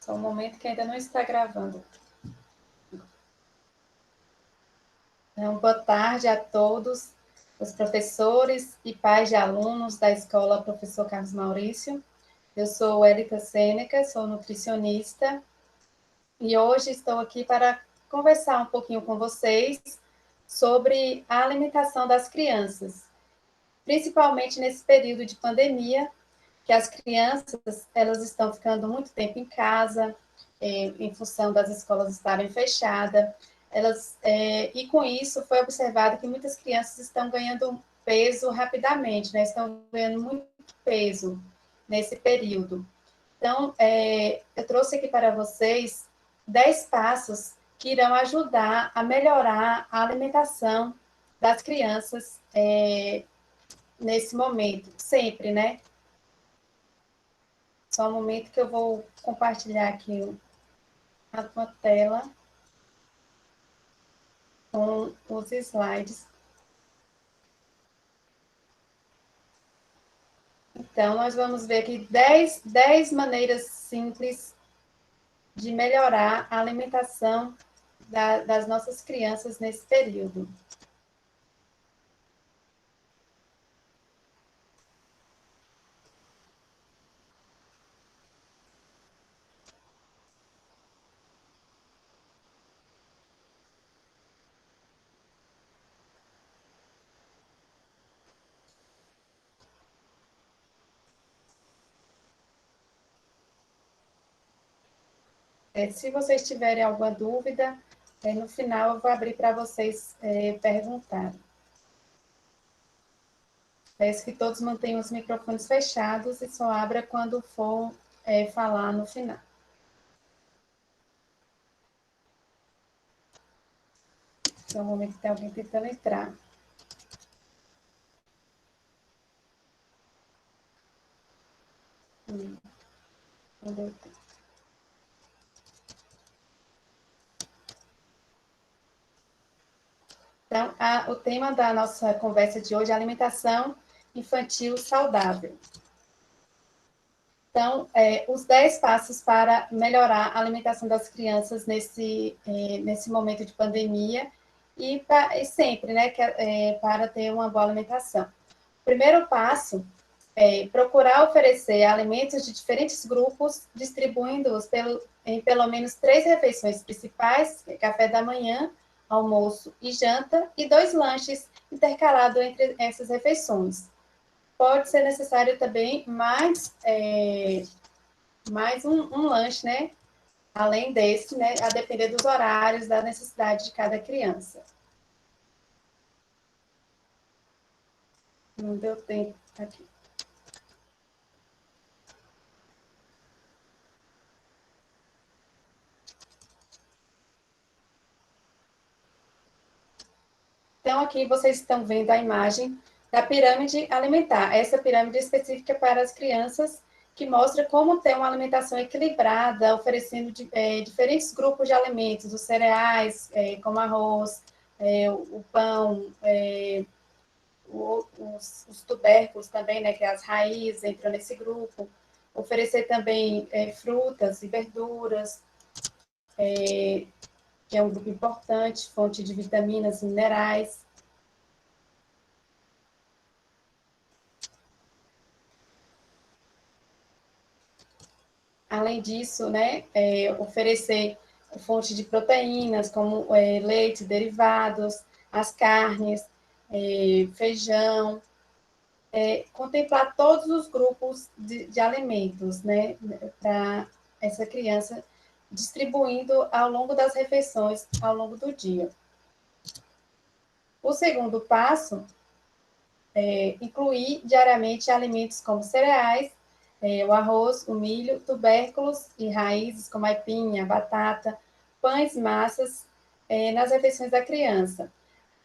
Só um momento que ainda não está gravando. Então, boa tarde a todos, os professores e pais de alunos da Escola Professor Carlos Maurício. Eu sou Elita Sêneca, sou nutricionista e hoje estou aqui para conversar um pouquinho com vocês sobre a alimentação das crianças, principalmente nesse período de pandemia, que as crianças elas estão ficando muito tempo em casa, em função das escolas estarem fechadas, e com isso foi observado que muitas crianças estão ganhando peso rapidamente, né? Estão ganhando muito peso nesse período. Então, eu trouxe aqui para vocês 10 passos que irão ajudar a melhorar a alimentação das crianças nesse momento, sempre, né? Só um momento que eu vou compartilhar aqui a tela com os slides. Então, nós vamos ver aqui 10 maneiras simples de melhorar a alimentação das nossas crianças nesse período. Se vocês tiverem alguma dúvida, no final eu vou abrir para vocês perguntarem. Peço que todos mantenham os microfones fechados e só abra quando for falar no final. Então, no momento que tem alguém tentando entrar. Não deu tempo. Então, o tema da nossa conversa de hoje é alimentação infantil saudável. Então, os 10 passos para melhorar a alimentação das crianças nesse momento de pandemia e sempre, né, para ter uma boa alimentação. O primeiro passo é procurar oferecer alimentos de diferentes grupos, distribuindo-os em pelo menos 3 refeições principais, café da manhã, almoço e janta, e 2 lanches intercalados entre essas refeições. Pode ser necessário também mais um lanche, né? Além desse, né? A depender dos horários, da necessidade de cada criança. Não deu tempo aqui. Então, aqui vocês estão vendo a imagem da pirâmide alimentar. Essa pirâmide específica para as crianças, que mostra como ter uma alimentação equilibrada, oferecendo diferentes grupos de alimentos, os cereais, como arroz, o pão, os tubérculos também, né, que é as raízes entram nesse grupo. Oferecer também frutas e verduras, que é um grupo importante, fonte de vitaminas e minerais. Além disso, né, oferecer fonte de proteínas, como leite, derivados, as carnes, feijão, contemplar todos os grupos de alimentos, né, para essa criança, distribuindo ao longo das refeições, ao longo do dia. O segundo passo é incluir diariamente alimentos como cereais, o arroz, o milho, tubérculos e raízes como aipim, a batata, pães, massas, nas refeições da criança,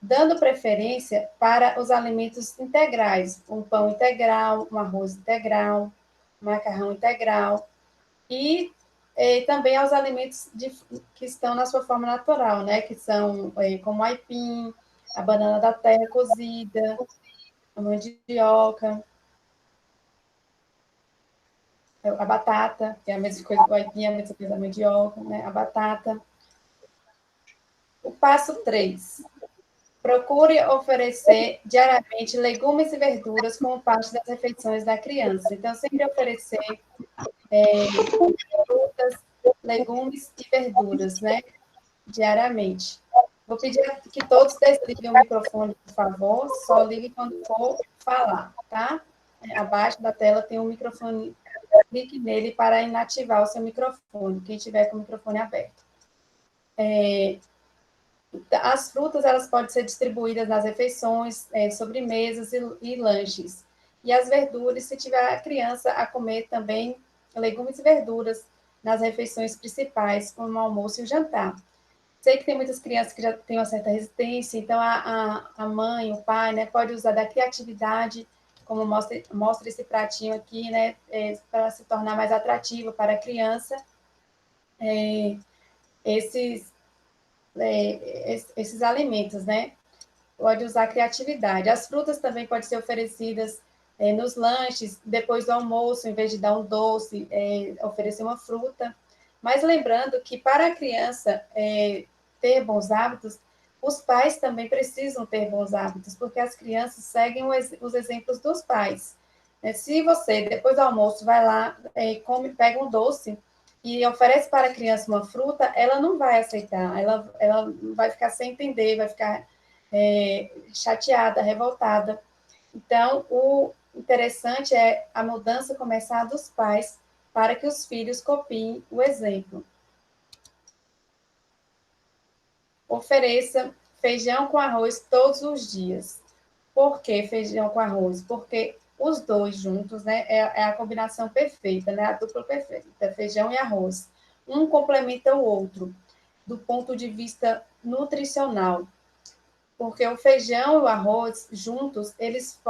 dando preferência para os alimentos integrais, um pão integral, um arroz integral, um macarrão integral, e também aos alimentos que estão na sua forma natural, né, que são como o aipim, a banana da terra cozida, a mandioca. A batata, que é a mesma coisa do aipim, a mesma coisa da mandioca, né? A batata. O passo 3. Procure oferecer diariamente legumes e verduras como parte das refeições da criança. Então, sempre oferecer frutas, legumes e verduras, né? Diariamente. Vou pedir que todos desliguem o microfone, por favor. Só ligue quando for falar, tá? Abaixo da tela tem um microfone. Clique nele para inativar o seu microfone, quem tiver com o microfone aberto. As frutas, elas podem ser distribuídas nas refeições, sobremesas e lanches. E as verduras, se tiver a criança a comer também legumes e verduras nas refeições principais, como o almoço e o jantar. Sei que tem muitas crianças que já têm uma certa resistência, então a mãe, o pai, né, pode usar da criatividade, como mostra esse pratinho aqui, né, para se tornar mais atrativo para a criança, esses, esses alimentos, né? Pode usar criatividade. As frutas também podem ser oferecidas nos lanches, depois do almoço, em vez de dar um doce, oferecer uma fruta. Mas lembrando que para a criança ter bons hábitos, os pais também precisam ter bons hábitos, porque as crianças seguem os exemplos dos pais. Se você, depois do almoço, vai lá, come, pega um doce e oferece para a criança uma fruta, ela não vai aceitar, ela vai ficar sem entender, vai ficar chateada, revoltada. Então, o interessante é a mudança começar dos pais para que os filhos copiem o exemplo. Ofereça feijão com arroz todos os dias. Por que feijão com arroz? Porque os dois juntos, né, é a combinação perfeita, né, a dupla perfeita, feijão e arroz. Um complementa o outro, do ponto de vista nutricional. Porque o feijão e o arroz juntos, eles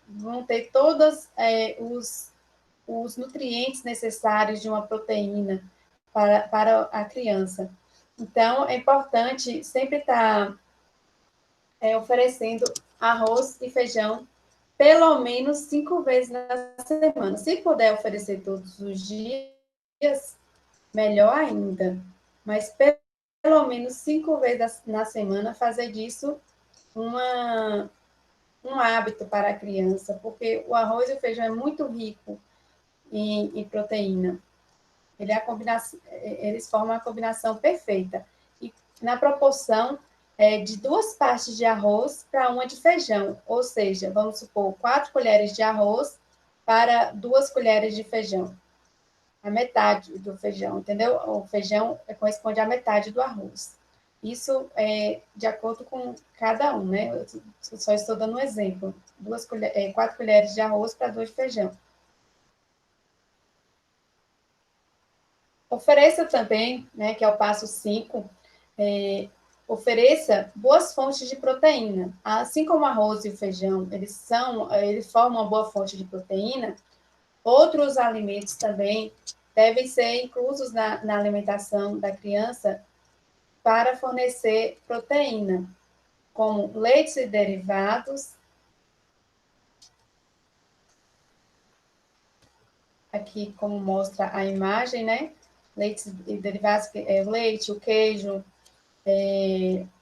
vão ter todos os nutrientes necessários de uma proteína para a criança. Então, é importante sempre estar oferecendo arroz e feijão pelo menos 5 vezes na semana. Se puder oferecer todos os dias, melhor ainda. Mas pelo menos 5 vezes na semana, fazer disso um hábito para a criança, porque o arroz e o feijão é muito rico em proteína. Eles formam a combinação perfeita. E na proporção de 2 partes de arroz para 1 de feijão. Ou seja, vamos supor, 4 colheres de arroz para 2 colheres de feijão. A metade do feijão, entendeu? O feijão corresponde à metade do arroz. Isso é de acordo com cada um, né? Eu só estou dando um exemplo. 4 colheres de arroz para 2 de feijão. Ofereça também, né, que é o passo 5, ofereça boas fontes de proteína. Assim como o arroz e o feijão, eles formam uma boa fonte de proteína, outros alimentos também devem ser inclusos na alimentação da criança para fornecer proteína, como leites e derivados. Aqui, como mostra a imagem, né? Leites e derivados, o leite, o queijo,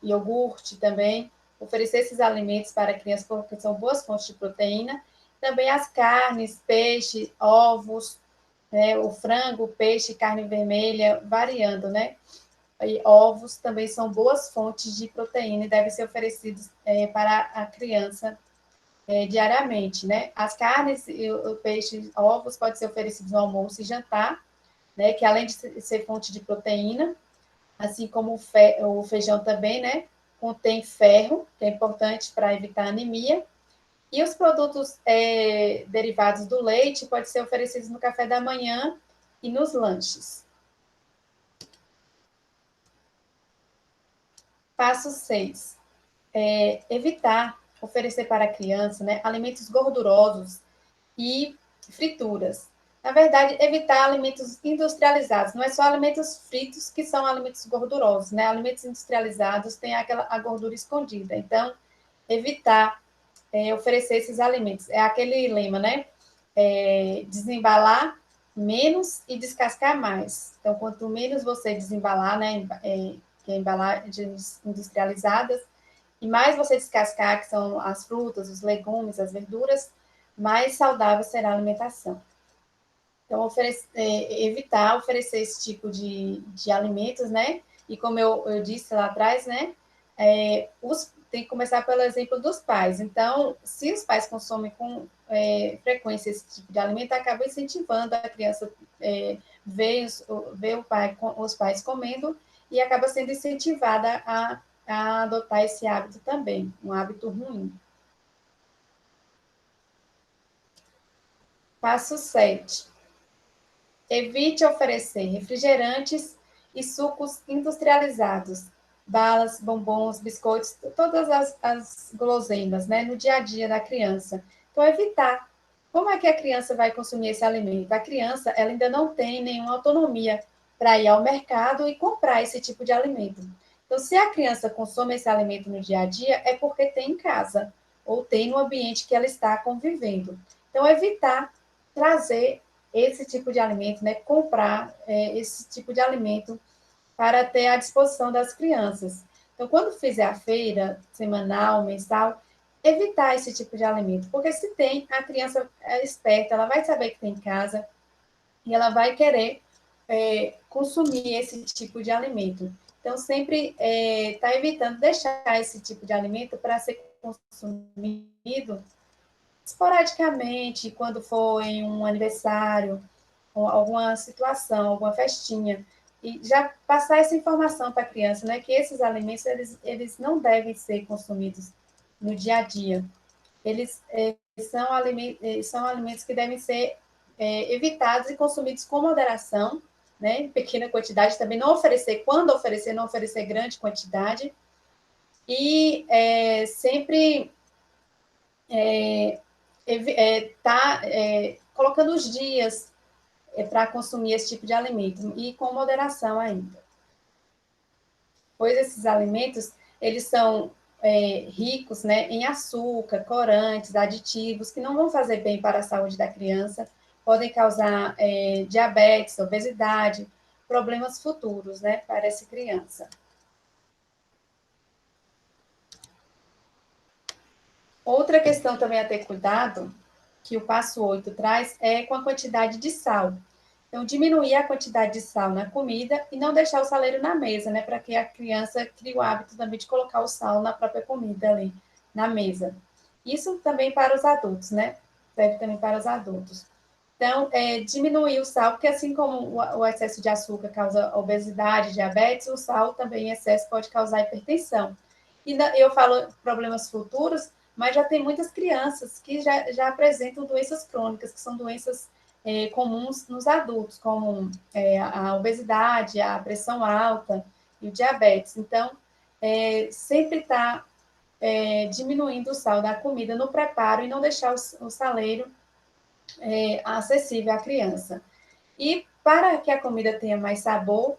iogurte também. Oferecer esses alimentos para crianças, porque são boas fontes de proteína. Também as carnes, peixe, ovos, né? O frango, peixe, carne vermelha, variando, né? E ovos também são boas fontes de proteína e devem ser oferecidos para a criança diariamente, né? As carnes, o peixe, ovos podem ser oferecidos no almoço e jantar, né? Que além de ser fonte de proteína, assim como o feijão também, né? Contém ferro, que é importante para evitar anemia. E os produtos derivados do leite podem ser oferecidos no café da manhã e nos lanches. Passo 6. Evitar oferecer para a criança, né, alimentos gordurosos e frituras. Na verdade, evitar alimentos industrializados. Não é só alimentos fritos que são alimentos gordurosos, né? Alimentos industrializados têm a gordura escondida. Então, evitar oferecer esses alimentos. É aquele lema, né? desembalar menos e descascar mais. Então, quanto menos você desembalar, né, que é embalagens industrializadas, e mais você descascar, que são as frutas, os legumes, as verduras, mais saudável será a alimentação. Então, evitar oferecer esse tipo de alimentos, né? E como eu disse lá atrás, né? Tem que começar pelo exemplo dos pais. Então, se os pais consomem com frequência esse tipo de alimento, acaba incentivando a criança ver os pais comendo e acaba sendo incentivada a adotar esse hábito também, um hábito ruim. Passo 7. Evite oferecer refrigerantes e sucos industrializados, balas, bombons, biscoitos, todas as guloseimas, né, no dia a dia da criança. Então, evitar. Como é que a criança vai consumir esse alimento? A criança ela ainda não tem nenhuma autonomia para ir ao mercado e comprar esse tipo de alimento. Então, se a criança consome esse alimento no dia a dia, é porque tem em casa ou tem no ambiente que ela está convivendo. Então, evitar trazer esse tipo de alimento, né? Comprar esse tipo de alimento para ter à disposição das crianças. Então, quando fizer a feira semanal, mensal, evitar esse tipo de alimento, porque se tem, a criança é esperta, ela vai saber que tem em casa e ela vai querer consumir esse tipo de alimento. Então, sempre está evitando deixar esse tipo de alimento para ser consumido esporadicamente, quando for em um aniversário, ou alguma situação, alguma festinha, e já passar essa informação para a criança, né, que esses alimentos, eles não devem ser consumidos no dia a dia. Eles são alimentos que devem ser evitados e consumidos com moderação, né, em pequena quantidade, também não oferecer, quando oferecer, não oferecer grande quantidade, e sempre tá colocando os dias para consumir esse tipo de alimento e com moderação ainda. Pois esses alimentos, eles são ricos, né, em açúcar, corantes, aditivos, que não vão fazer bem para a saúde da criança, podem causar diabetes, obesidade, problemas futuros, né, para essa criança. Outra questão também a ter cuidado, que o passo 8 traz, é com a quantidade de sal. Então, diminuir a quantidade de sal na comida e não deixar o saleiro na mesa, né? Para que a criança crie o hábito também de colocar o sal na própria comida ali, na mesa. Isso também para os adultos, né? Serve também para os adultos. Então, diminuir o sal, porque assim como o excesso de açúcar causa obesidade, diabetes, o sal também em excesso pode causar hipertensão. E eu falo problemas futuros, mas já tem muitas crianças que já apresentam doenças crônicas, que são doenças comuns nos adultos, como a obesidade, a pressão alta e o diabetes. Então, sempre está diminuindo o sal da comida no preparo e não deixar o saleiro acessível à criança. E para que a comida tenha mais sabor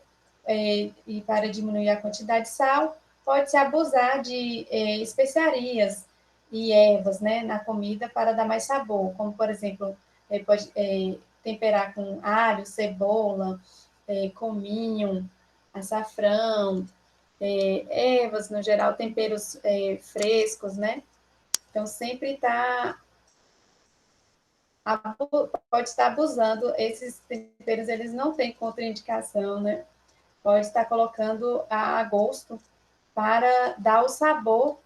e para diminuir a quantidade de sal, pode-se abusar de especiarias e ervas, né, na comida para dar mais sabor, como, por exemplo, pode temperar com alho, cebola, cominho, açafrão, ervas, no geral, temperos frescos, né? Então, sempre pode estar abusando, esses temperos, eles não têm contraindicação, né? Pode estar colocando a gosto para dar o sabor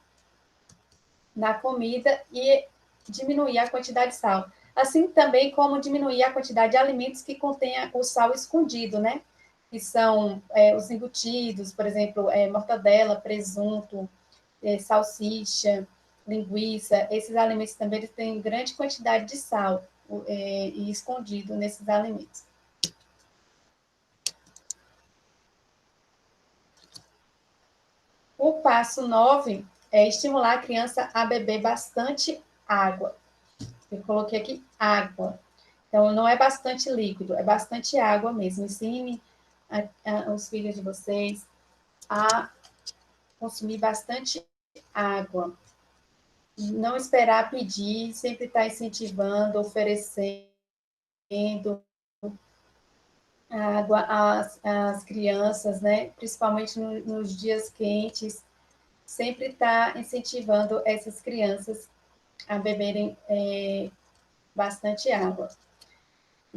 na comida e diminuir a quantidade de sal. Assim também como diminuir a quantidade de alimentos que contêm o sal escondido, né? Que são os embutidos, por exemplo, mortadela, presunto, salsicha, linguiça. Esses alimentos também eles têm grande quantidade de sal e escondido nesses alimentos. O passo 9 é estimular a criança a beber bastante água. Eu coloquei aqui água. Então, não é bastante líquido, é bastante água mesmo. Ensine os filhos de vocês a consumir bastante água. não esperar pedir, sempre estar incentivando, oferecendo água às crianças, né? Principalmente nos dias quentes, sempre estar incentivando essas crianças a beberem bastante água.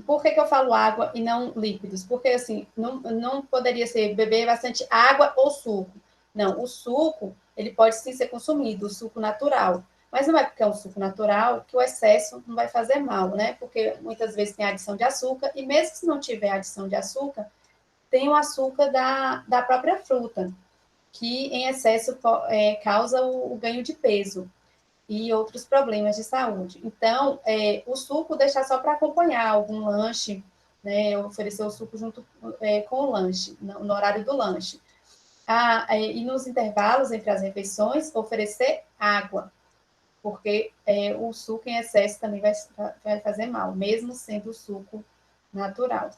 Por que eu falo água e não líquidos? Porque, assim, não poderia ser beber bastante água ou suco. Não, o suco, ele pode sim ser consumido, o suco natural. Mas não é porque é um suco natural que o excesso não vai fazer mal, né? Porque muitas vezes tem adição de açúcar, e mesmo se não tiver adição de açúcar, tem o açúcar da própria fruta, que em excesso causa o ganho de peso e outros problemas de saúde. Então, o suco deixar só para acompanhar algum lanche, né? Oferecer o suco junto com o lanche, no horário do lanche. E nos intervalos entre as refeições, oferecer água, porque o suco em excesso também vai fazer mal, mesmo sendo o suco natural.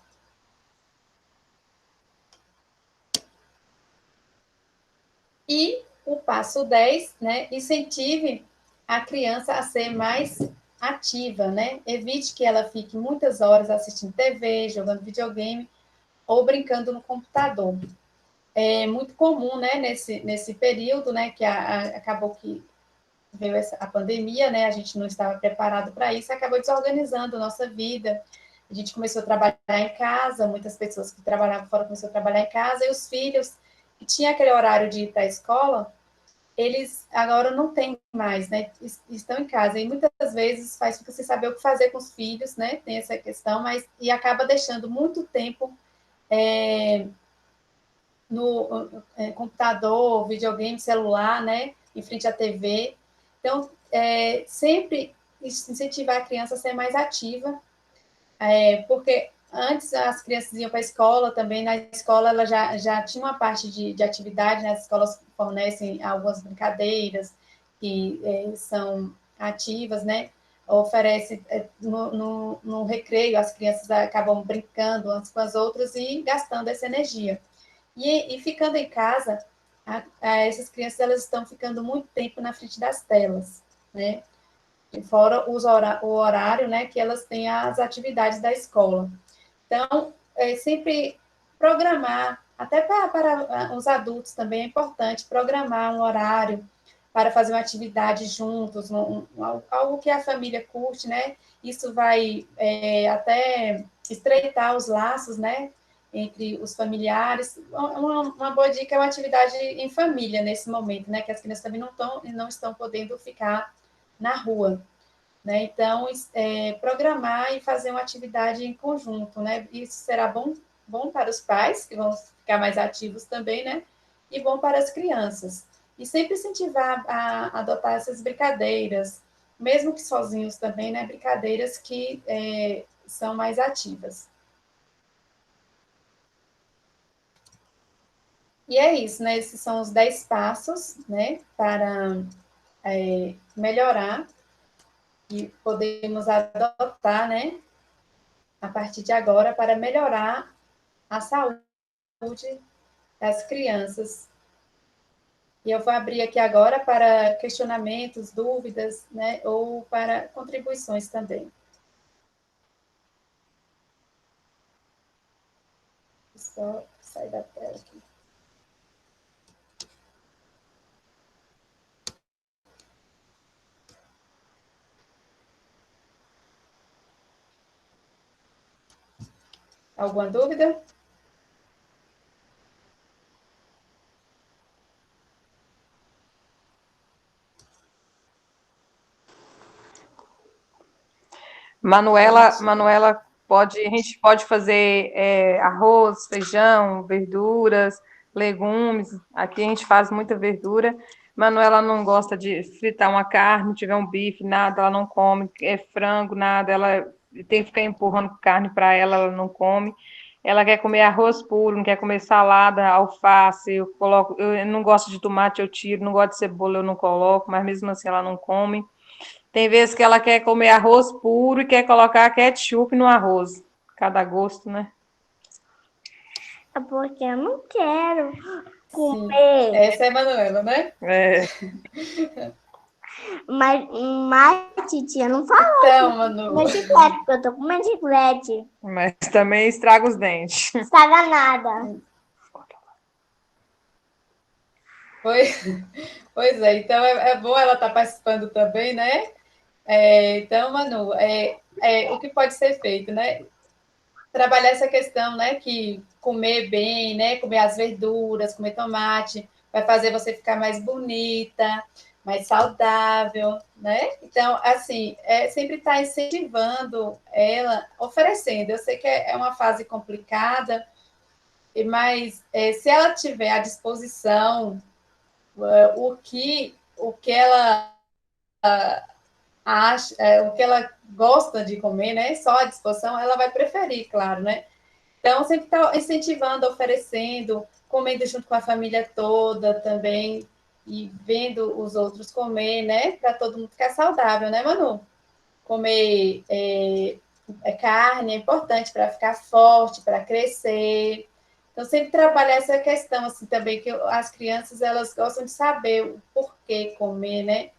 E o passo 10, né? Incentive a criança a ser mais ativa, né? Evite que ela fique muitas horas assistindo TV, jogando videogame ou brincando no computador. É muito comum, né, nesse período, né, que acabou que veio a pandemia, né, a gente não estava preparado para isso, acabou desorganizando a nossa vida. A gente começou a trabalhar em casa, muitas pessoas que trabalhavam fora começaram a trabalhar em casa, e os filhos que tinham aquele horário de ir para a escola, eles agora não têm mais, né? Estão em casa. E muitas vezes faz com que você saber o que fazer com os filhos, né? Tem essa questão, mas e acaba deixando muito tempo no computador, videogame, celular, né? Em frente à TV. Então, sempre incentivar a criança a ser mais ativa, porque antes as crianças iam para a escola também, na escola ela já tinha uma parte de atividade, né? As escolas fornecem algumas brincadeiras que são ativas, né? Oferece no recreio, as crianças acabam brincando umas com as outras e gastando essa energia. E ficando em casa, essas crianças elas estão ficando muito tempo na frente das telas, né? Fora o horário, né, que elas têm as atividades da escola. Então, sempre programar, até para os adultos também é importante, programar um horário para fazer uma atividade juntos, algo que a família curte, né? Isso vai até estreitar os laços, né? Entre os familiares. Uma boa dica é uma atividade em família nesse momento, né? Que as crianças também não estão podendo ficar na rua, né? Então, programar e fazer uma atividade em conjunto, né? Isso será bom para os pais, que vão ficar mais ativos também, né? E bom para as crianças. E sempre incentivar a adotar essas brincadeiras, mesmo que sozinhos também, né? Brincadeiras que são mais ativas. E é isso, né? Esses são os 10 passos, né? Para melhorar e podemos adotar, né? A partir de agora, para melhorar a saúde das crianças. E eu vou abrir aqui agora para questionamentos, dúvidas, né? Ou para contribuições também. Só sair da tela aqui. Alguma dúvida? Manuela, a gente pode fazer arroz, feijão, verduras, legumes. Aqui a gente faz muita verdura. Manuela não gosta de fritar uma carne, tiver um bife, nada, ela não come, frango, nada, ela tem que ficar empurrando carne para ela, ela não come. Ela quer comer arroz puro, não quer comer salada, alface, eu não gosto de tomate, eu tiro, não gosto de cebola, eu não coloco, mas mesmo assim ela não come. Tem vezes que ela quer comer arroz puro e quer colocar ketchup no arroz. Cada gosto, né? É porque eu não quero Sim. comer. Essa é a Manuela, né? É. Mas titia não fala Então, Manu, meu chiclete, porque eu tô com meu chiclete. Mas também estraga os dentes. Não estraga nada. pois é, então é bom ela estar participando também, né? Então, Manu, o que pode ser feito, né? Trabalhar essa questão, né? Que comer bem, né? Comer as verduras, comer tomate, vai fazer você ficar mais bonita, mais saudável, né? Então, assim, sempre estar incentivando ela, oferecendo. Eu sei que é uma fase complicada, mas se ela tiver à disposição o que ela acha, o que ela gosta de comer, né? Só à disposição, ela vai preferir, claro, né? Então, sempre está incentivando, oferecendo, comendo junto com a família toda também, e vendo os outros comer, né? Para todo mundo ficar saudável, né, Manu? Comer carne é importante para ficar forte, para crescer. Então, sempre trabalhar essa questão, assim, também, que as crianças, elas gostam de saber o porquê comer, né?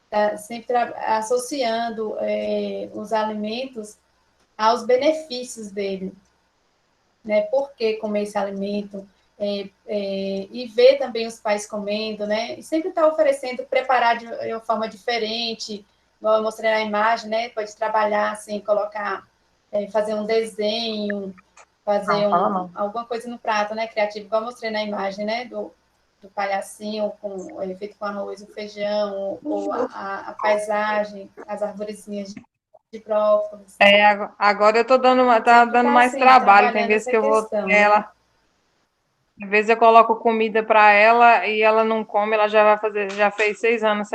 Tá sempre associando os alimentos aos benefícios dele, né? Por que comer esse alimento? E ver também os pais comendo, né? E sempre estar oferecendo, preparar de uma forma diferente, igual eu mostrei na imagem, né? Pode trabalhar assim, colocar, fazer um desenho, fazer Não, fala não. alguma coisa no prato, né? Criativo, igual eu mostrei na imagem, né? Do palhacinho feito com arroz e feijão, ou a paisagem, as arvorezinhas de brócolis. Agora eu tô tá Sempre dando está mais assim, trabalho. Tem trabalhando vezes essa que eu vou questão, né? ela, às vezes eu coloco comida para ela e ela não come. Ela já vai fazer, já fez 6 anos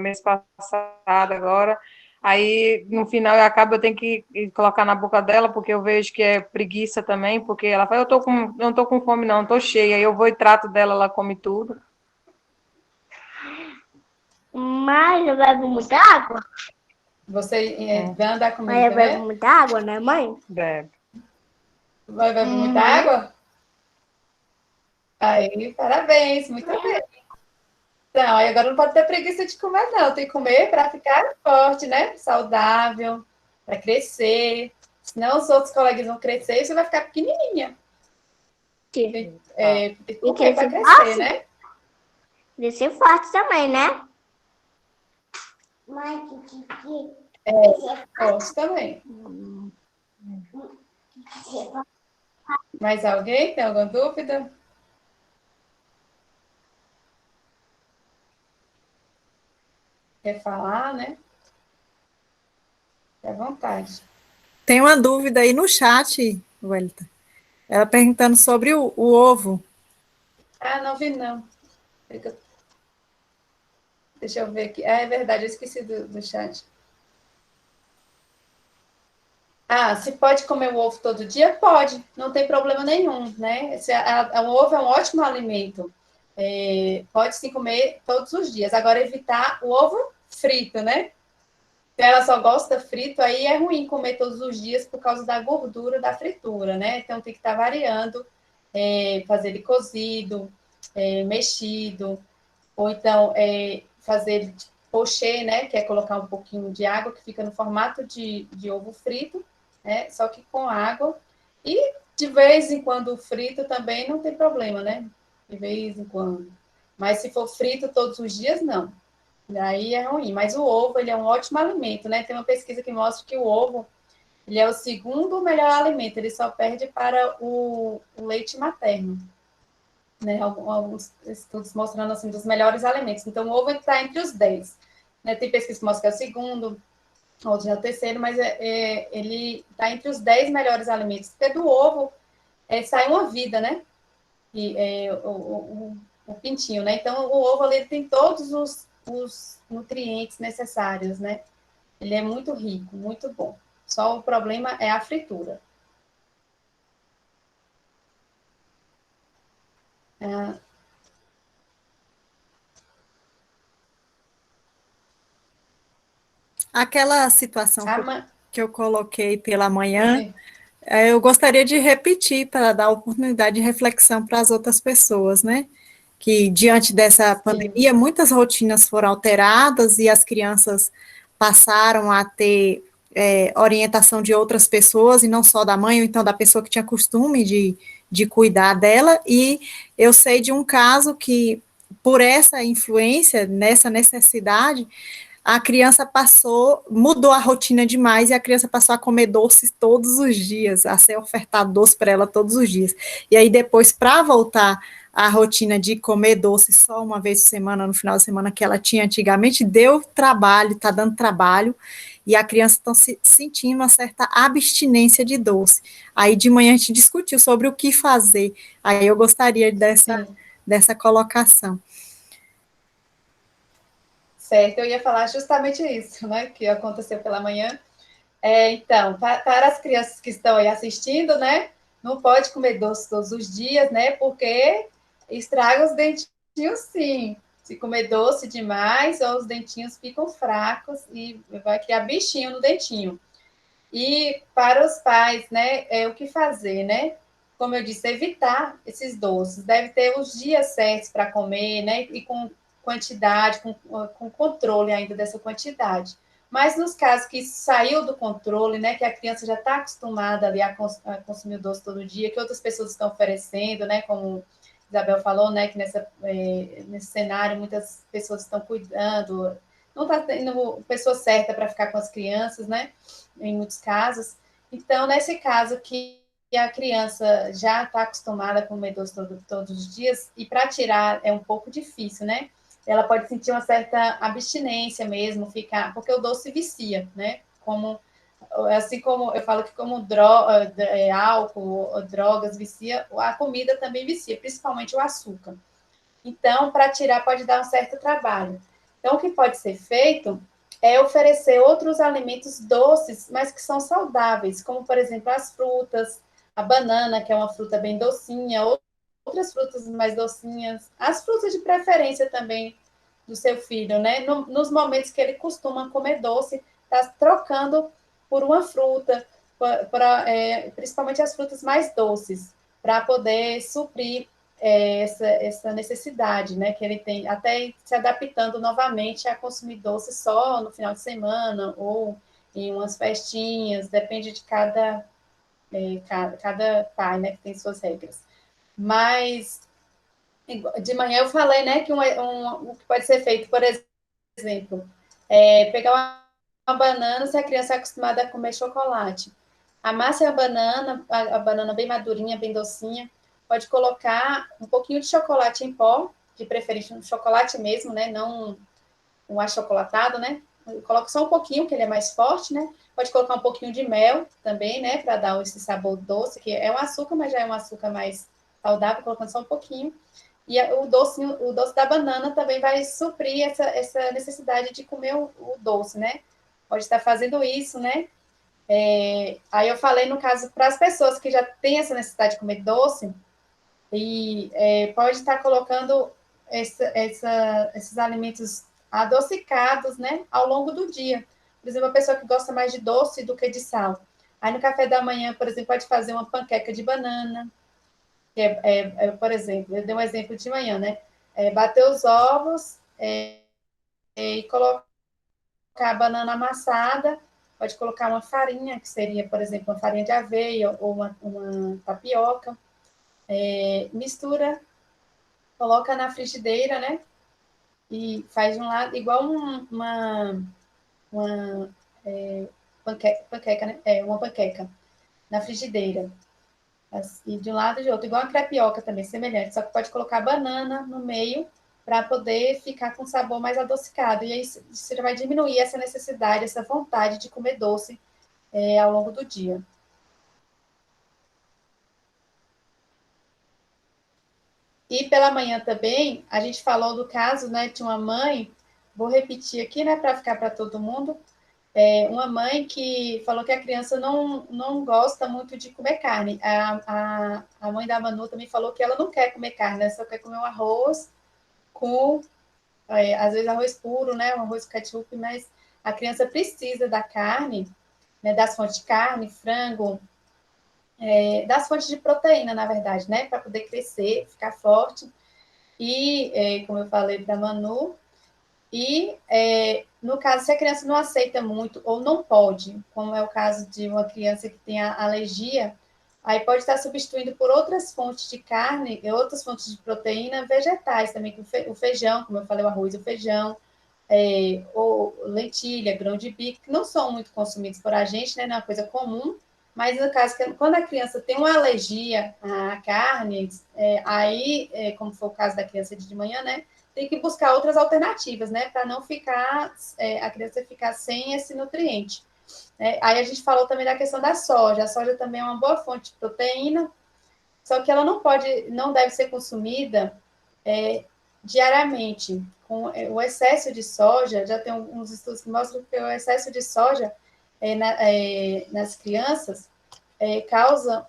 mês passado agora. Aí no final eu acabo, eu tenho que colocar na boca dela porque eu vejo que é preguiça também, porque ela fala, não tô com fome não, tô cheia. Aí eu vou e trato dela, ela come tudo. Mas eu bebo muita água. Você vai andar Mas comigo eu bebo também? muita água, né, mãe? Bebe. Vai beber muita Uhum. água? Aí, parabéns, muito bem. Então, aí agora não pode ter preguiça de comer, não. Tem que comer para ficar forte, né? Saudável, para crescer. Senão os outros colegas vão crescer e você vai ficar pequenininha. Tem, Tá. tem que E comer para crescer crescer, forte? né? Crescer forte também, né? Mãe, Forte também. Mais alguém tem alguma dúvida? Quer falar, né? Fique à vontade. Tem uma dúvida aí no chat, Wellington. Ela perguntando sobre o ovo. Ah, não vi, não. Deixa eu ver aqui. Ah, é verdade, eu esqueci do chat. Ah, se pode comer o ovo todo dia? Pode, não tem problema nenhum, né? O ovo é um ótimo alimento. Pode sim comer todos os dias. Agora, evitar o ovo frito, né? Se ela só gosta frito, aí é ruim comer todos os dias por causa da gordura da fritura, né? Então, tem que estar variando, fazer ele cozido, mexido, ou então fazer pochê, né? Que é colocar um pouquinho de água que fica no formato de ovo frito, né? Só que com água. E de vez em quando frito também não tem problema, né? De vez em quando. Mas se for frito todos os dias, não. Daí é ruim. Mas o ovo, ele é um ótimo alimento, né? Tem uma pesquisa que mostra que o ovo, ele é o segundo melhor alimento. Ele só perde para o leite materno, né? Alguns estudos mostrando assim dos melhores alimentos. Então, o ovo está entre os 10. Né? Tem pesquisa que mostra que é o segundo, outro é o terceiro, mas ele está entre os 10 melhores alimentos. Porque do ovo sai uma vida, né? E, o pintinho, né? Então, o ovo ali tem todos os nutrientes necessários, né? Ele é muito rico, muito bom. Só o problema é a fritura. Ah, Aquela situação que eu, ma... que eu coloquei pela manhã, Sim. eu gostaria de repetir para dar oportunidade de reflexão para as outras pessoas, né? que diante dessa pandemia, muitas rotinas foram alteradas e as crianças passaram a ter orientação de outras pessoas, e não só da mãe, ou então da pessoa que tinha costume de cuidar dela, e eu sei de um caso que, por essa influência, nessa necessidade, a criança mudou a rotina demais, e a criança passou a comer doces todos os dias, a ser ofertado doce para ela todos os dias. E aí depois, para voltar à rotina de comer doce só uma vez por semana, no final de semana que ela tinha antigamente, deu trabalho, está dando trabalho, e a criança está sentindo uma certa abstinência de doce. Aí de manhã a gente discutiu sobre o que fazer, aí eu gostaria dessa colocação. Certo, eu ia falar justamente isso, né, que aconteceu pela manhã. Então, para as crianças que estão aí assistindo, né, não pode comer doce todos os dias, né, porque estraga os dentinhos, sim. Se comer doce demais, ou os dentinhos ficam fracos e vai criar bichinho no dentinho. E para os pais, né, o que fazer, né? Como eu disse, evitar esses doces. Deve ter os dias certos para comer, né? E com quantidade, com controle ainda dessa quantidade. Mas nos casos que saiu do controle, né? Que a criança já está acostumada ali a consumir o doce todo dia, que outras pessoas estão oferecendo, né? Como Isabel falou, né? Que nesse cenário muitas pessoas estão cuidando, não está tendo pessoa certa para ficar com as crianças, né? Em muitos casos. Então, nesse caso que a criança já está acostumada a comer doce todos os dias, e para tirar é um pouco difícil, né? Ela pode sentir uma certa abstinência mesmo, porque o doce vicia, né? Assim como eu falo que como álcool, drogas vicia, a comida também vicia, principalmente o açúcar. Então, para tirar pode dar um certo trabalho. Então, o que pode ser feito é oferecer outros alimentos doces, mas que são saudáveis, como, por exemplo, as frutas, a banana, que é uma fruta bem docinha, outras frutas mais docinhas, as frutas de preferência também do seu filho, né? Nos momentos que ele costuma comer doce, está trocando por uma fruta, principalmente as frutas mais doces, para poder suprir essa necessidade, né, que ele tem, até se adaptando novamente a consumir doce só no final de semana ou em umas festinhas, depende de cada pai, né, que tem suas regras. Mas de manhã eu falei, né, que o que pode ser feito, por exemplo, pegar uma banana, se a criança é acostumada a comer chocolate, amasse a banana bem madurinha, bem docinha, pode colocar um pouquinho de chocolate em pó, de preferência um chocolate mesmo, né? Não um achocolatado, né? Coloca só um pouquinho, que ele é mais forte, né? Pode colocar um pouquinho de mel também, né? Para dar esse sabor doce, que é um açúcar, mas já é um açúcar mais saudável, colocando só um pouquinho. E o doce da banana também vai suprir essa necessidade de comer o doce, né? Pode estar fazendo isso, né? Aí eu falei, no caso, para as pessoas que já têm essa necessidade de comer doce, e pode estar colocando esses alimentos adocicados, né, ao longo do dia. Por exemplo, a pessoa que gosta mais de doce do que de sal. Aí no café da manhã, por exemplo, pode fazer uma panqueca de banana, por exemplo, eu dei um exemplo de manhã, né? Bater os ovos e colocar a banana amassada, pode colocar uma farinha, que seria, por exemplo, uma farinha de aveia ou uma tapioca, mistura, coloca na frigideira, né? E faz de um lado, igual uma panqueca, né? Uma panqueca na frigideira. E de um lado e de outro, igual uma crepioca também, semelhante, só que pode colocar banana no meio para poder ficar com sabor mais adocicado. E aí você já vai diminuir essa necessidade, essa vontade de comer doce ao longo do dia. E pela manhã também, a gente falou do caso, né, de uma mãe, vou repetir aqui, né, para ficar para todo mundo, uma mãe que falou que a criança não gosta muito de comer carne. A mãe da Manu também falou que ela não quer comer carne, ela só quer comer um arroz com, às vezes, arroz puro, né, um arroz com ketchup, mas a criança precisa da carne, né, das fontes de carne, frango, das fontes de proteína, na verdade, né, para poder crescer, ficar forte. e, como eu falei para a Manu, e, no caso, se a criança não aceita muito ou não pode, como é o caso de uma criança que tem alergia, aí pode estar substituindo por outras fontes de carne e outras fontes de proteína vegetais também, o feijão, como eu falei, o arroz e o feijão, ou lentilha, grão de bico, que não são muito consumidos por a gente, né? Não é uma coisa comum, mas no caso, quando a criança tem uma alergia à carne, aí, como foi o caso da criança de manhã, né? Tem que buscar outras alternativas, né? Para não ficar, a criança ficar sem esse nutriente. Aí a gente falou também da questão da soja. A soja também é uma boa fonte de proteína, só que ela não deve ser consumida diariamente. Com o excesso de soja, já tem uns estudos que mostram que o excesso de soja nas crianças causa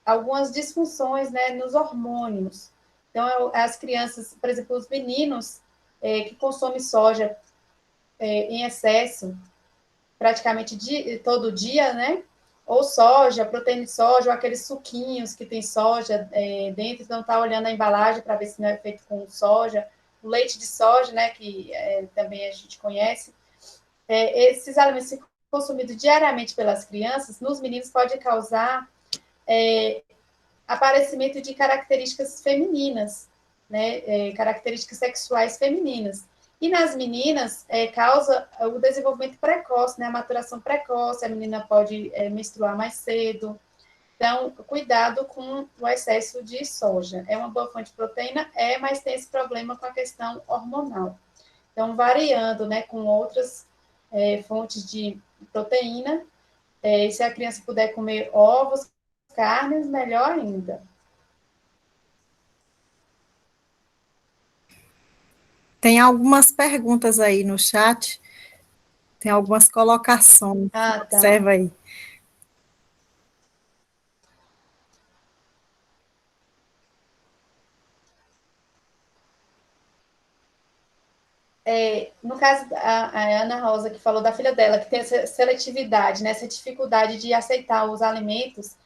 algumas disfunções, né, nos hormônios. Então, as crianças, por exemplo, os meninos que consomem soja em excesso, praticamente todo dia, né? Ou soja, proteína de soja, ou aqueles suquinhos que tem soja dentro, então tá olhando a embalagem para ver se não é feito com soja, o leite de soja, né, que também a gente conhece. Esses alimentos consumidos diariamente pelas crianças, nos meninos pode causar aparecimento de características femininas, né, características sexuais femininas. E nas meninas, causa o desenvolvimento precoce, né, a maturação precoce, a menina pode menstruar mais cedo. Então, cuidado com o excesso de soja. É uma boa fonte de proteína? Mas tem esse problema com a questão hormonal. Então, variando, né, com outras fontes de proteína, e se a criança puder comer ovos, carnes, melhor ainda. Tem algumas perguntas aí no chat, tem algumas colocações. Ah, tá. Observa aí. No caso, a Ana Rosa, que falou da filha dela, que tem essa seletividade, né, essa dificuldade de aceitar os alimentos,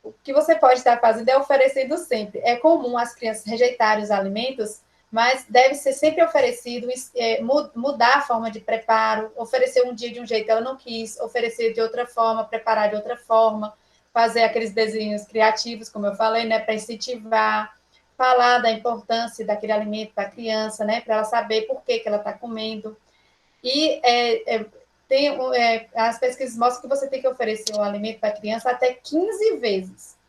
o que você pode estar fazendo é oferecendo sempre. É comum as crianças rejeitarem os alimentos, mas deve ser sempre oferecido, mudar a forma de preparo, oferecer um dia de um jeito, ela não quis, oferecer de outra forma, preparar de outra forma, fazer aqueles desenhos criativos, como eu falei, né, para incentivar, falar da importância daquele alimento para a criança, né, para ela saber por que ela está comendo. E as pesquisas mostram que você tem que oferecer o alimento para a criança até 15 vezes.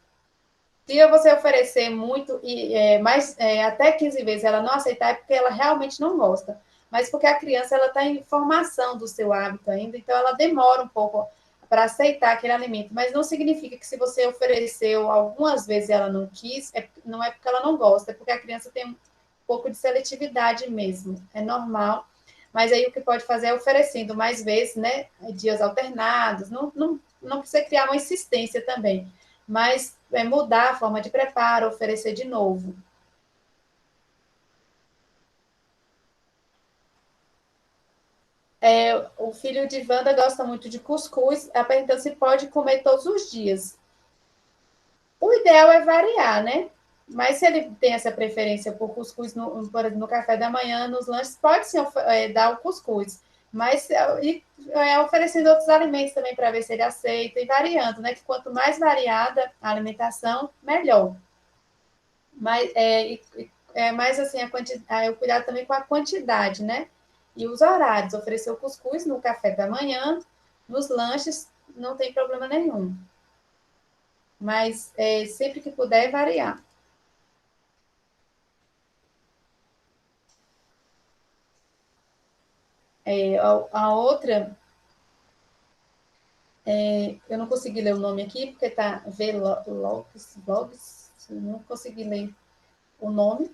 Se você oferecer muito, até 15 vezes ela não aceitar, é porque ela realmente não gosta. Mas porque a criança está em formação do seu hábito ainda, então ela demora um pouco para aceitar aquele alimento. Mas não significa que se você ofereceu algumas vezes e ela não quis, não é porque ela não gosta, é porque a criança tem um pouco de seletividade mesmo. É normal. Mas aí o que pode fazer é oferecendo mais vezes, né? Dias alternados. Não precisa criar uma insistência também, mas mudar a forma de preparo, oferecer de novo. O filho de Wanda gosta muito de cuscuz, perguntando se pode comer todos os dias. O ideal é variar, né? Mas se ele tem essa preferência por cuscuz no café da manhã, nos lanches, pode sim dar o cuscuz. Mas oferecendo outros alimentos também para ver se ele aceita e variando, né? Que quanto mais variada a alimentação, melhor. Mas mais assim, o cuidado também com a quantidade, né? E os horários. Oferecer o cuscuz no café da manhã, nos lanches, não tem problema nenhum. Mas sempre que puder, variar. A outra, eu não consegui ler o nome aqui, porque está Vlogs, não consegui ler o nome,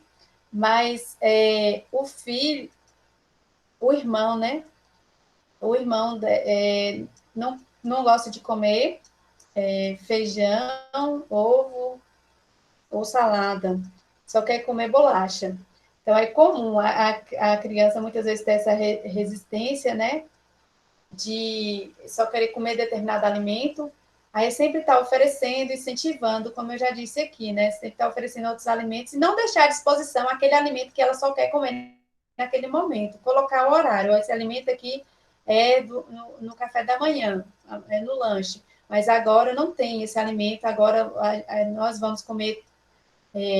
mas o irmão, né? O irmão não gosta de comer feijão, ovo ou salada, só quer comer bolacha. Então, é comum a criança muitas vezes ter essa resistência, né? De só querer comer determinado alimento, Aí sempre está oferecendo, incentivando, como eu já disse aqui, né? Sempre está oferecendo outros alimentos e não deixar à disposição aquele alimento que ela só quer comer naquele momento. Colocar o horário. Esse alimento aqui é no café da manhã, é no lanche. Mas agora não tem esse alimento, agora nós vamos comer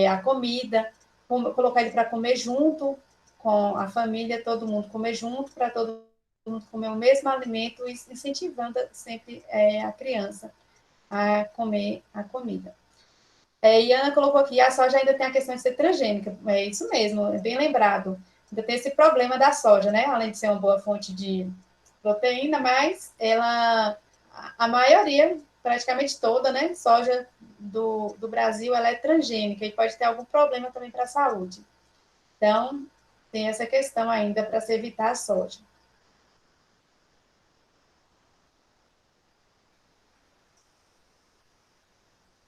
a comida, colocar ele para comer junto com a família, todo mundo comer junto, para todo mundo comer o mesmo alimento, e incentivando sempre a criança a comer a comida. E a Ana colocou aqui, a soja ainda tem a questão de ser transgênica. É isso mesmo, é bem lembrado. Ainda tem esse problema da soja, né? Além de ser uma boa fonte de proteína, mas ela, a maioria, praticamente toda, né? Soja do Brasil, ela é transgênica e pode ter algum problema também para a saúde. Então, tem essa questão ainda para se evitar a soja.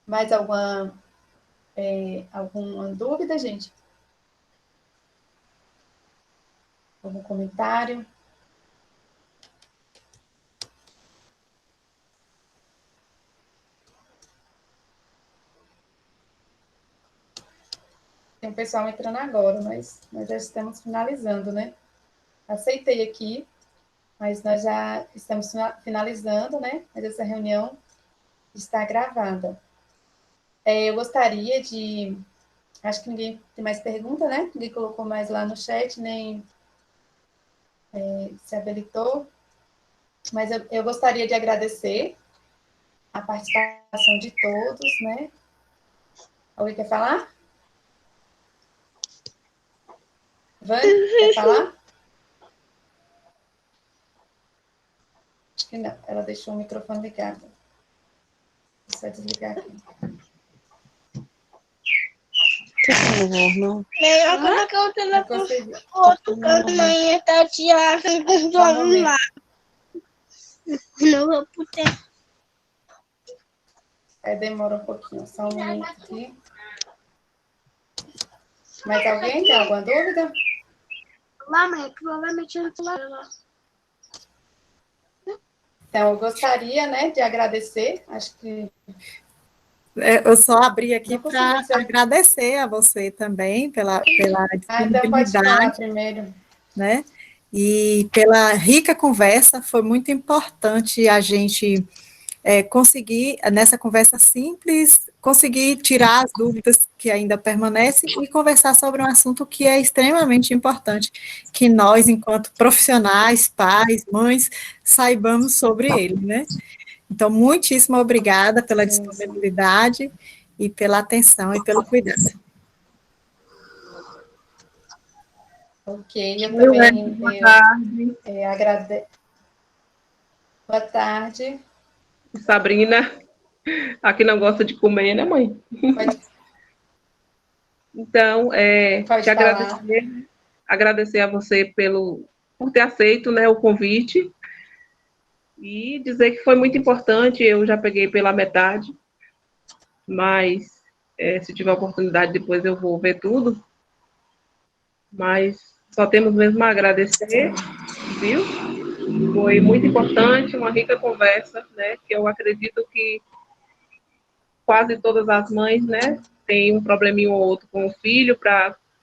Mais alguma dúvida, gente? Algum comentário? Tem um pessoal entrando agora, mas nós já estamos finalizando, né? Aceitei aqui, mas nós já estamos finalizando, né? Mas essa reunião está gravada. Eu gostaria de... Acho que ninguém tem mais pergunta, né? Ninguém colocou mais lá no chat, nem se habilitou. Mas eu gostaria de agradecer a participação de todos, né? Alguém quer falar? Vânia, quer falar? Acho que não, ela deixou o microfone ligado. Deixa eu desligar aqui. Não. Melhor colocar o telefone no outro canto, mãe, tá tirando do celular. Não vou poder. Demora um pouquinho, só um minuto aqui. Mais alguém tem alguma dúvida? Lá, mãe, provavelmente eu tô lá. Então, eu gostaria, né, de agradecer, acho que... Eu só abri aqui Não consegui para dizer. agradecer a você também pela Então pode falar disponibilidade, primeiro. né? E pela rica conversa. Foi muito importante a gente conseguir, nessa conversa simples, conseguir tirar as dúvidas que ainda permanecem e conversar sobre um assunto que é extremamente importante, que nós, enquanto profissionais, pais, mães, saibamos sobre ele, né? Então, muitíssimo obrigada pela disponibilidade e pela atenção e pelo cuidado. Ok, eu também Boa tarde. agradeço. Boa tarde. Sabrina, aqui não gosta de comer, né, mãe? Pode, Então, pode te falar. agradecer a você por ter aceito, né, o convite e dizer que foi muito importante. Eu já peguei pela metade, mas se tiver oportunidade depois eu vou ver tudo. Mas só temos mesmo a agradecer, viu? Foi muito importante, uma rica conversa, né? Que eu acredito que quase todas as mães, né, têm um probleminha ou outro com o filho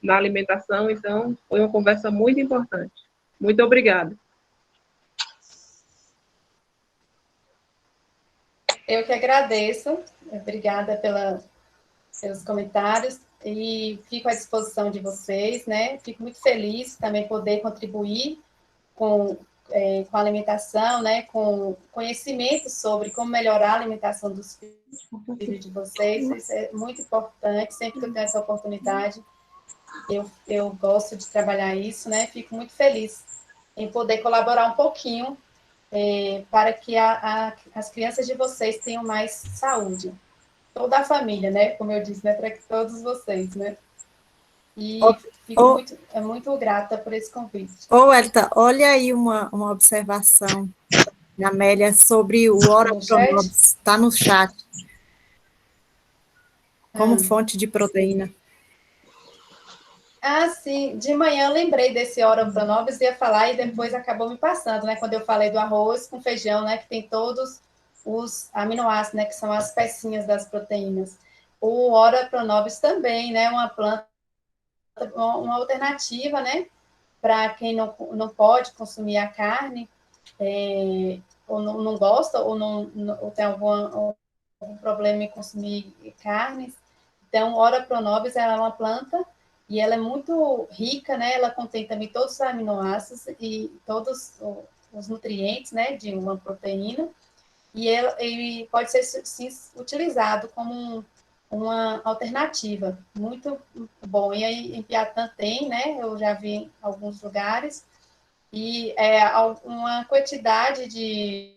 na alimentação, então foi uma conversa muito importante. Muito obrigada. Eu que agradeço. Obrigada pelos comentários e fico à disposição de vocês, né? Fico muito feliz também poder contribuir com a alimentação, né? Com conhecimento sobre como melhorar a alimentação dos filhos de vocês. Isso é muito importante. Sempre que eu tenho essa oportunidade, eu gosto de trabalhar isso, né? Fico muito feliz em poder colaborar um pouquinho para que as crianças de vocês tenham mais saúde. Toda a família, né? Como eu disse, né? Para que todos vocês, né? E fico muito grata por esse convite. Elta, olha aí uma observação da Amélia sobre o Ora Pronobis, está no chat, como fonte de proteína. Ah, sim, de manhã eu lembrei desse Ora Pronobis, ia falar e depois acabou me passando, né? Quando eu falei do arroz com feijão, né? Que tem todos os aminoácidos, né, que são as pecinhas das proteínas. O Ora pronobis também, né, uma planta, uma alternativa, né, para quem não pode consumir a carne, ou não gosta, ou tem algum problema em consumir carnes. Então, Ora pronobis ela é uma planta e ela é muito rica, né? Ela contém também todos os aminoácidos e todos os nutrientes, né, de uma proteína. E ele pode ser sim, utilizado como uma alternativa muito bom. E aí em Piatã tem, né? Eu já vi em alguns lugares e uma quantidade de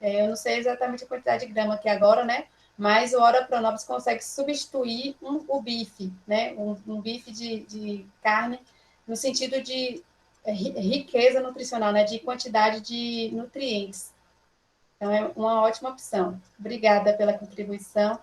eu não sei exatamente a quantidade de grama aqui agora, né? Mas o Ora pronobis consegue substituir o bife, né? Um bife de carne, no sentido de riqueza nutricional, né? De quantidade de nutrientes. Então, é uma ótima opção. Obrigada pela contribuição.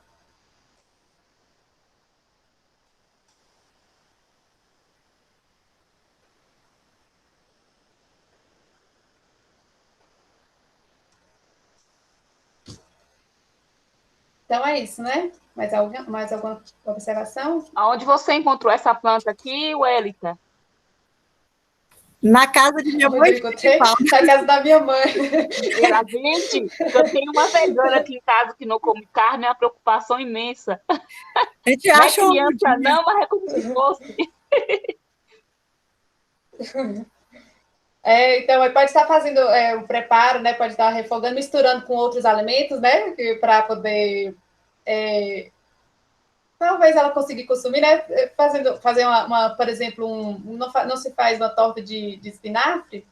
Então, é isso, né? Mais alguma observação? Aonde você encontrou essa planta aqui, Wellington? Na casa de minha mãe, Eu encontrei na casa da minha mãe. A gente, eu tenho uma vegana aqui em casa que não come carne, é uma preocupação imensa. a gente Não é acha uma criança, mudinha. não, mas é como se fosse. Então, pode estar fazendo o preparo, né? Pode estar refogando, misturando com outros alimentos, né? Para poder talvez ela conseguir consumir, né? Fazer por exemplo, não se faz uma torta de espinafre,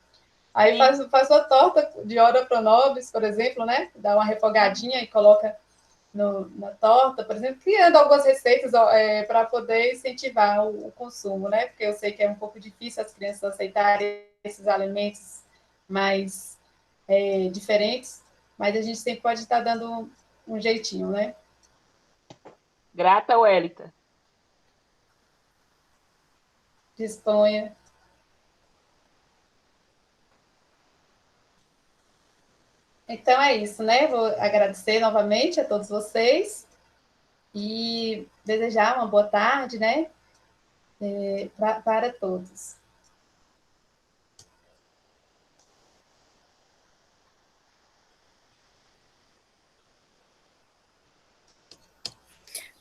aí faz uma torta de Ora pronobis, por exemplo, né? Dá uma refogadinha e coloca na torta, por exemplo, criando algumas receitas para poder incentivar o consumo, né? Porque eu sei que é um pouco difícil as crianças aceitarem esses alimentos mais diferentes, mas a gente sempre pode estar dando um jeitinho, né? Grata, Wellington. Disponha. Então é isso, né? Vou agradecer novamente a todos vocês e desejar uma boa tarde, né? Para todos.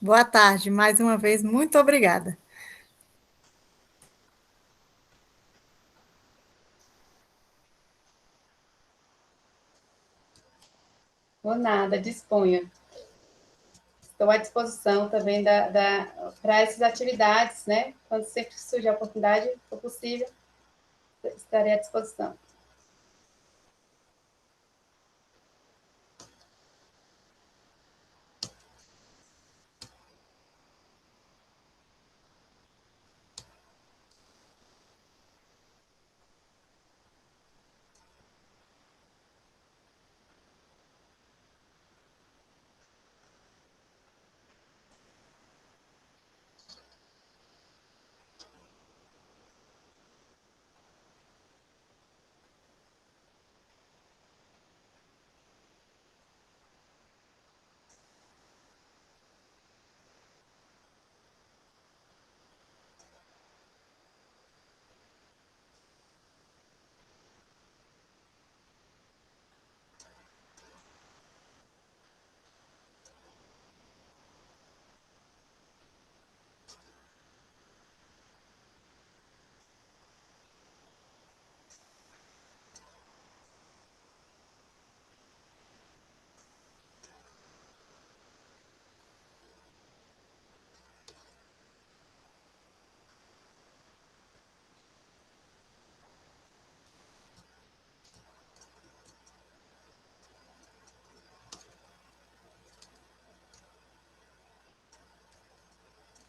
Boa tarde, mais uma vez, muito obrigada. Por nada, disponha. Estou à disposição também para essas atividades, né? Quando sempre surgir a oportunidade, for possível, estarei à disposição.